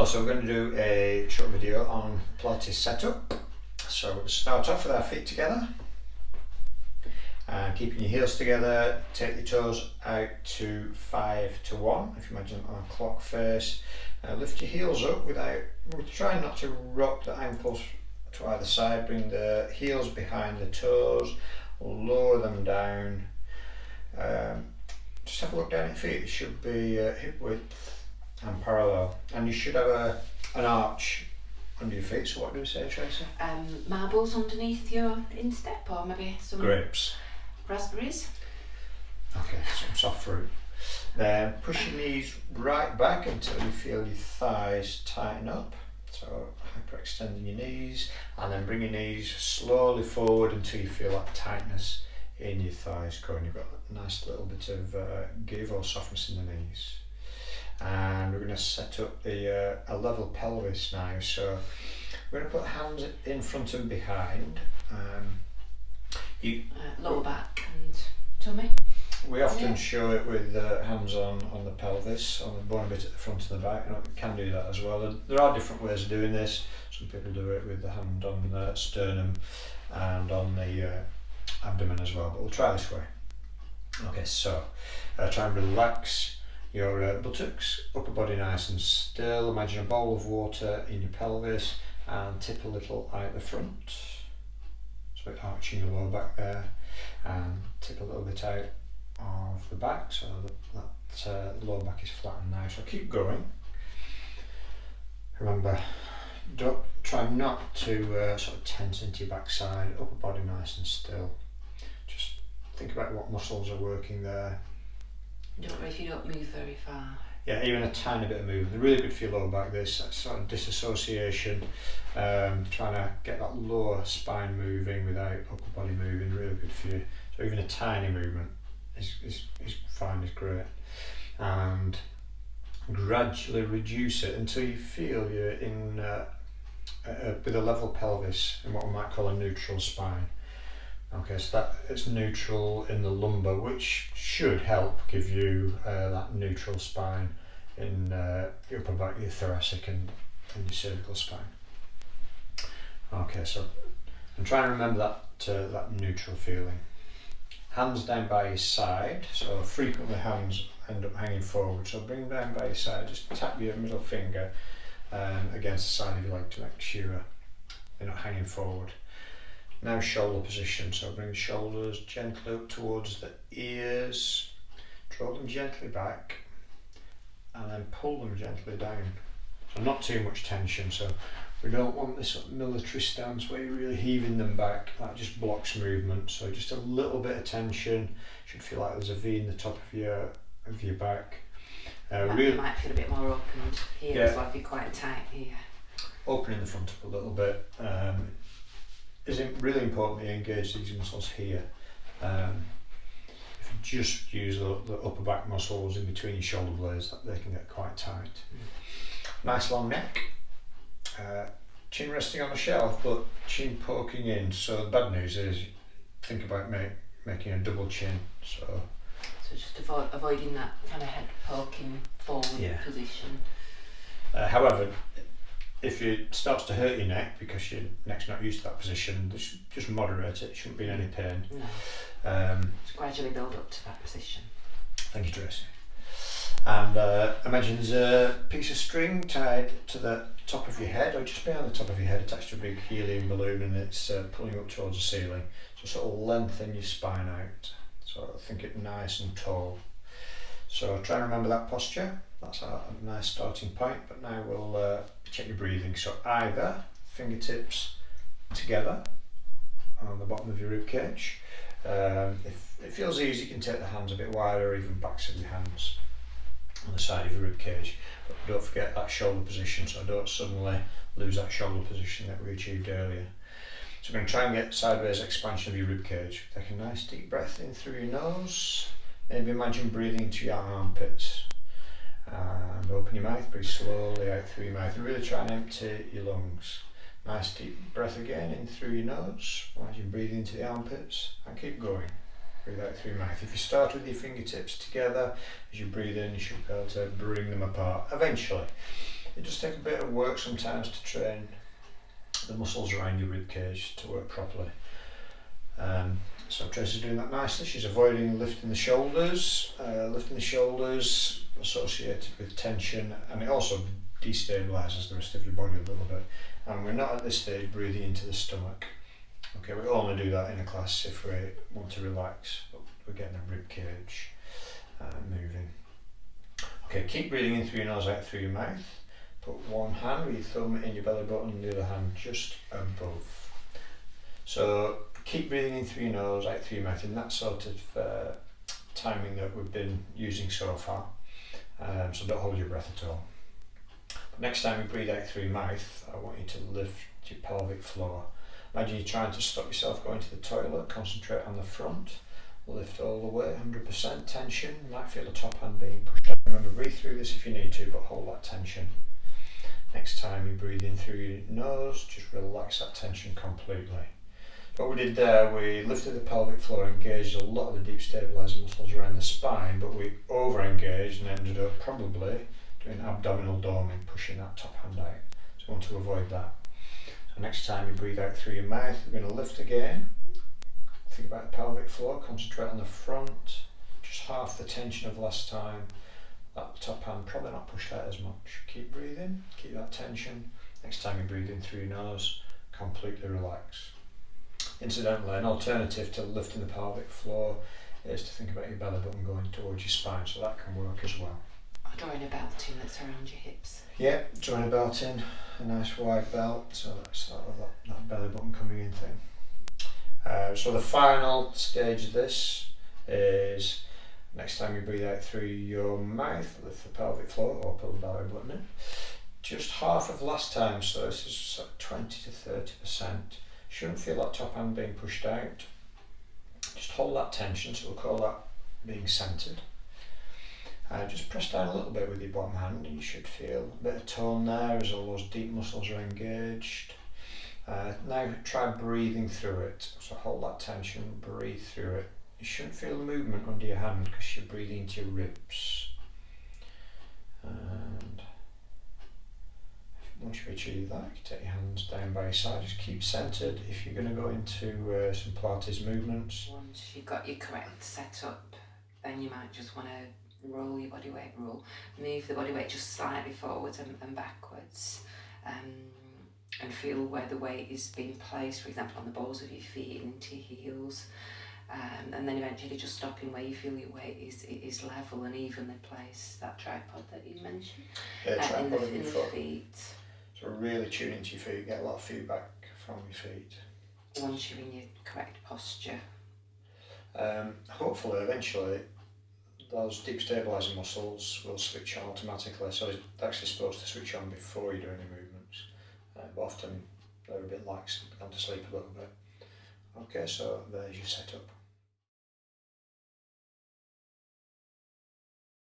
Hello, so we're going to do a short video on Pilates Set Up. So we'll start off with our feet together and keeping your heels together. Take your toes out to 5 to 1, if you imagine on a clock face. Lift your heels up without, we're trying not to rock the ankles to either side. Bring the heels behind the toes, lower them down. Just have a look down at your feet. It should be hip width and parallel, and you should have an arch under your feet. So what do we say, Tracy? Marbles underneath your instep, or maybe some grapes, raspberries. Okay, some soft fruit. Then push your knees right back until you feel your thighs tighten up. So hyperextending your knees, and then bring your knees slowly forward until you feel that tightness in your thighs going. You've got a nice little bit of give or softness in the knees. And we're going to set up a level pelvis now. So we're going to put hands in front and behind. Lower back and tummy. We often show it with hands on the pelvis, on the bone bit at the front and the back. You can do that as well. And there are different ways of doing this. Some people do it with the hand on the sternum and on the abdomen as well, but we'll try this way. Okay, so try and relax your buttocks, upper body nice and still. Imagine a bowl of water in your pelvis and tip a little out the front. So arching your lower back there, and tip a little bit out of the back so that the lower back is flattened now. So keep going. Remember, try not to sort of tense into your backside, upper body nice and still. Just think about what muscles are working there. Don't worry if you don't move very far. Yeah, even a tiny bit of movement. They're really good for your lower back. This sort of disassociation, trying to get that lower spine moving without upper body moving, really good for you. So even a tiny movement is fine, is great. And gradually reduce it until you feel you're in with a level pelvis in what we might call a neutral spine. Okay, so that it's neutral in the lumbar, which should help give you that neutral spine in your upper back, your thoracic and your cervical spine. Okay, so I'm trying to remember that neutral feeling. Hands down by your side, so frequently hands end up hanging forward. So bring them down by your side, just tap your middle finger against the side of your leg to make sure they're not hanging forward. Now shoulder position, so bring the shoulders gently up towards the ears, draw them gently back and then pull them gently down. So not too much tension, so we don't want this sort of military stance where you're really heaving them back, that just blocks movement. So just a little bit of tension, should feel like there's a V in the top of your back. You might feel a bit more opened here as well if you're quite tight here. Opening the front up a little bit. Is it really important that you engage these muscles here. If you just use the upper back muscles in between your shoulder blades, they can get quite tight. Nice long neck, chin resting on the shelf but chin poking in. So the bad news is think about making a double chin. So just avoiding that kind of head poking forward position. However, if it starts to hurt your neck because your neck's not used to that position, just moderate it. It shouldn't be in any pain. No. Just gradually build up to that position. Thank you, Tracy. And imagine there's a piece of string tied to the top of your head, or just behind the top of your head, attached to a big helium balloon, and it's pulling up towards the ceiling. So sort of lengthen your spine out. So think it nice and tall. So try and remember that posture. That's a nice starting point, but now we'll check your breathing. So either fingertips together on the bottom of your rib cage. If it feels easy, you can take the hands a bit wider, or even backs of your hands on the side of your rib cage. But don't forget that shoulder position, so don't suddenly lose that shoulder position that we achieved earlier. So we're going to try and get sideways expansion of your rib cage. Take a nice deep breath in through your nose. Maybe imagine breathing into your armpits. And open your mouth, breathe slowly out through your mouth, and really try and empty your lungs. Nice deep breath again in through your nose. Imagine breathing into the armpits, and keep going. Breathe out through your mouth. If you start with your fingertips together, as you breathe in, you should be able to bring them apart eventually. It does take a bit of work sometimes to train the muscles around your rib cage to work properly. So Tracy's doing that nicely. She's avoiding lifting the shoulders. Lifting the shoulders associated with tension, and it also destabilises the rest of your body a little bit. And we're not at this stage breathing into the stomach. Okay, we only do that in a class if we want to relax, but we're getting a rib cage moving. Okay, keep breathing in through your nose, out through your mouth. Put one hand with your thumb in your belly button and the other hand just above. So keep breathing in through your nose, out through your mouth in that sort of timing that we've been using so far. So don't hold your breath at all. But next time you breathe out through your mouth, I want you to lift your pelvic floor. Imagine you're trying to stop yourself going to the toilet. Concentrate on the front. Lift all the way, 100% tension. You might feel the top hand being pushed out. Remember, breathe through this if you need to, but hold that tension. Next time you breathe in through your nose, just relax that tension completely. What we did there, we lifted the pelvic floor, engaged a lot of the deep stabilising muscles around the spine, but we over-engaged and ended up probably doing abdominal doming, pushing that top hand out. So we want to avoid that. So next time you breathe out through your mouth, we're going to lift again. Think about the pelvic floor, concentrate on the front, just half the tension of last time. That top hand probably not pushed out as much. Keep breathing, keep that tension. Next time you breathe in through your nose, completely relax. Incidentally, an alternative to lifting the pelvic floor is to think about your belly button going towards your spine, so that can work as well. Or drawing a belt in that's around your hips. Yeah, drawing a belt in, a nice wide belt, so that's that belly button coming in thing. So the final stage of this is next time you breathe out through your mouth, lift the pelvic floor or pull the belly button in. Just half of last time, so this is 20 to 30%. Shouldn't feel that top hand being pushed out. Just hold that tension, so we'll call that being centred. Just press down a little bit with your bottom hand and you should feel a bit of tone there as all those deep muscles are engaged. Now try breathing through it. So hold that tension, breathe through it. You shouldn't feel the movement under your hand because you're breathing into your ribs. And once you achieve that, you can take your hands down by your side, just keep centred. If you're going to go into some Pilates movements. Once you've got your correct setup, then you might just want to roll your body weight, move the body weight just slightly forwards and backwards. And feel where the weight is being placed, for example, on the balls of your feet and into your heels. And then eventually just stopping where you feel your weight is level and evenly placed. That tripod that you mentioned. Yeah, in the feet. So really tune into your feet, get a lot of feedback from your feet. Once you're in your correct posture. Hopefully, eventually, those deep stabilising muscles will switch on automatically. So it's actually supposed to switch on before you do any movements. But often they're a bit lax, gone to sleep a little bit. Okay, so there's your setup.